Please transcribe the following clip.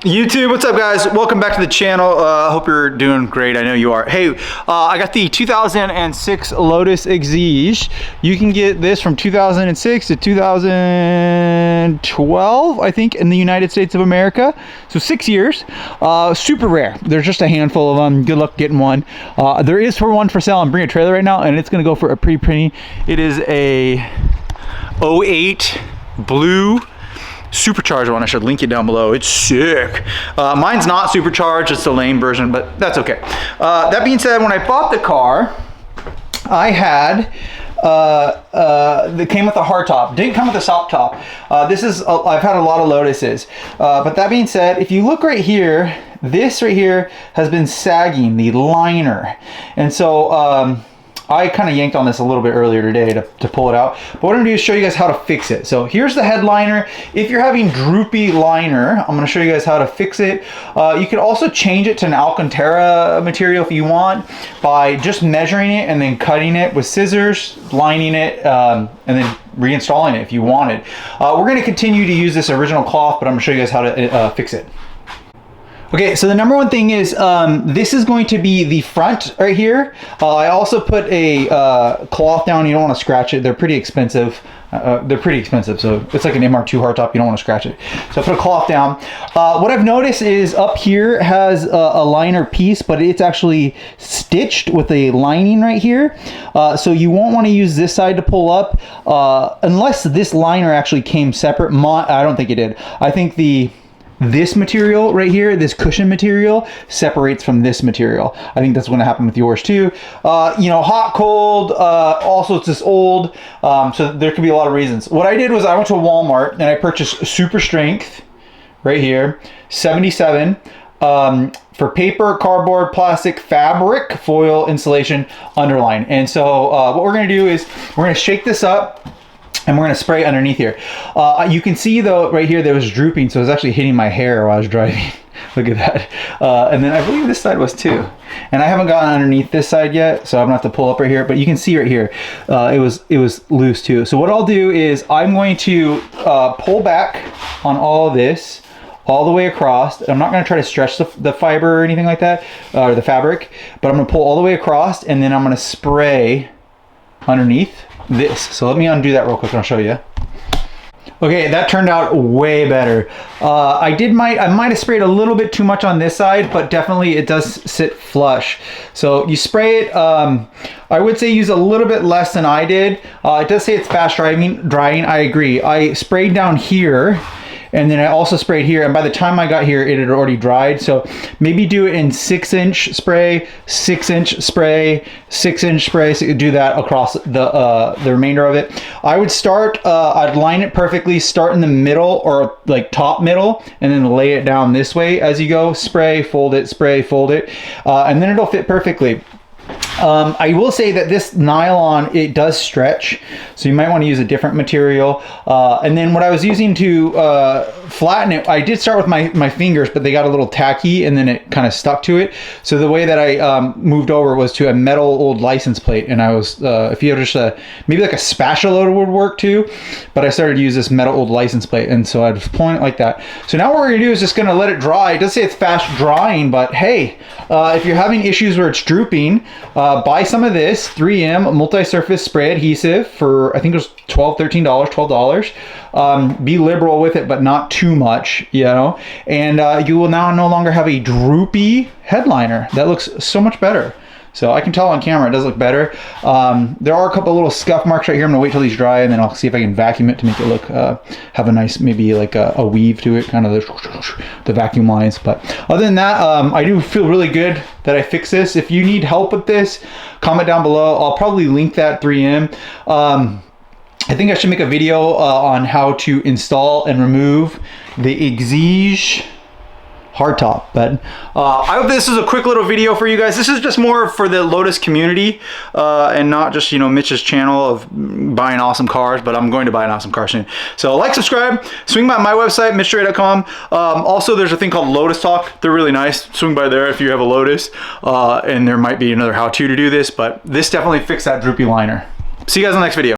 YouTube, what's up guys? Welcome back to the channel. I hope you're doing great. I know you are. Hey, I got the 2006 Lotus Exige. You can get this from 2006 to 2012, I think, in the United States of America. So 6 years. Super rare. There's just a handful of them. Good luck getting one. There is one for sale on Bring a Trailer right now, and it's gonna go for a pretty penny. It is a 08 blue supercharged one. I should link it down below. It's sick. Mine's not supercharged, it's the lame version, but that's okay. That being said, when I bought the car, I had that came with a hard top. Didn't come with a soft top. This is I've had a lot of Lotuses, but that being said, if you look right here, this right here has been sagging, the liner, and so I kind of yanked on this a little bit earlier today to pull it out. But what I'm gonna do is show you guys how to fix it. So here's the headliner. If you're having droopy liner, I'm gonna show you guys how to fix it. You can also change it to an Alcantara material if you want by just measuring it and then cutting it with scissors, lining it, and then reinstalling it if you wanted. We're gonna continue to use this original cloth, but I'm gonna show you guys how to fix it. Okay, so the number one thing is this is going to be the front right here. I also put a cloth down. You don't want to scratch it. They're pretty expensive. So it's like an MR2 hardtop. You don't want to scratch it. So I put a cloth down. What I've noticed is up here has a liner piece, but it's actually stitched with a lining right here. So you won't want to use this side to pull up unless this liner actually came separate. I don't think it did. I think this material right here, this cushion material, separates from this material. I think that's going to happen with yours too. You know, hot, cold, also it's just old, so there could be a lot of reasons. What I did was I went to Walmart and I purchased Super Strength right here, 77, for paper, cardboard, plastic, fabric, foil, insulation, underline. And so what we're going to do is we're going to shake this up and we're going to spray underneath here. You can see though right here there was drooping, so it was actually hitting my hair while I was driving. Look at that. And then I believe this side was too. And I haven't gotten underneath this side yet, so I'm going to have to pull up right here, but you can see right here it was loose too. So what I'll do is I'm going to pull back on all of this all the way across. I'm not going to try to stretch the fiber or anything like that, or the fabric, but I'm going to pull all the way across, and then I'm going to spray underneath this. So let me undo that real quick and I'll show you. Okay, that turned out way better. I might have sprayed a little bit too much on this side, but definitely it does sit flush. So you spray it, I would say use a little bit less than I did. It does say it's fast drying. I agree. I sprayed down here, and then I also sprayed here, and by the time I got here it had already dried. So maybe do it in 6-inch spray, 6-inch spray, 6-inch spray, so you do that across the remainder of it. I would start, I'd line it perfectly, start in the middle or like top middle, and then lay it down this way as you go. Spray, fold it, and then it'll fit perfectly. I will say that this nylon, it does stretch, so you might want to use a different material. And then what I was using to flatten it, I did start with my fingers, but they got a little tacky and then it kind of stuck to it. So the way that I moved over was to a metal old license plate, and I was, if you have just maybe like a spatula would work too, but I started to use this metal old license plate, and so I was pulling it like that. So now what we're gonna do is just gonna let it dry. It does say it's fast drying, but hey, if you're having issues where it's drooping, buy some of this 3M multi-surface spray adhesive for, I think it was $12. Be liberal with it, but not too much, you know, and you will now no longer have a droopy headliner. That looks so much better. So I can tell on camera it does look better. There are a couple little scuff marks right here. I'm gonna wait till these dry, and then I'll see if I can vacuum it to make it look, have a nice, maybe like a weave to it, kind of the vacuum lines. But other than that, I do feel really good that I fixed this. If you need help with this, comment down below. I'll probably link that 3M. I think I should make a video on how to install and remove the Exige hardtop, but I hope this is a quick little video for you guys. This is just more for the Lotus community, and not just, you know, Mitch's channel of buying awesome cars, but I'm going to buy an awesome car soon. So like, subscribe, swing by my website, mitchdore.com. Also, there's a thing called Lotus Talk. They're really nice. Swing by there if you have a Lotus, and there might be another how-to to do this, but this definitely fixed that droopy liner. See you guys in the next video.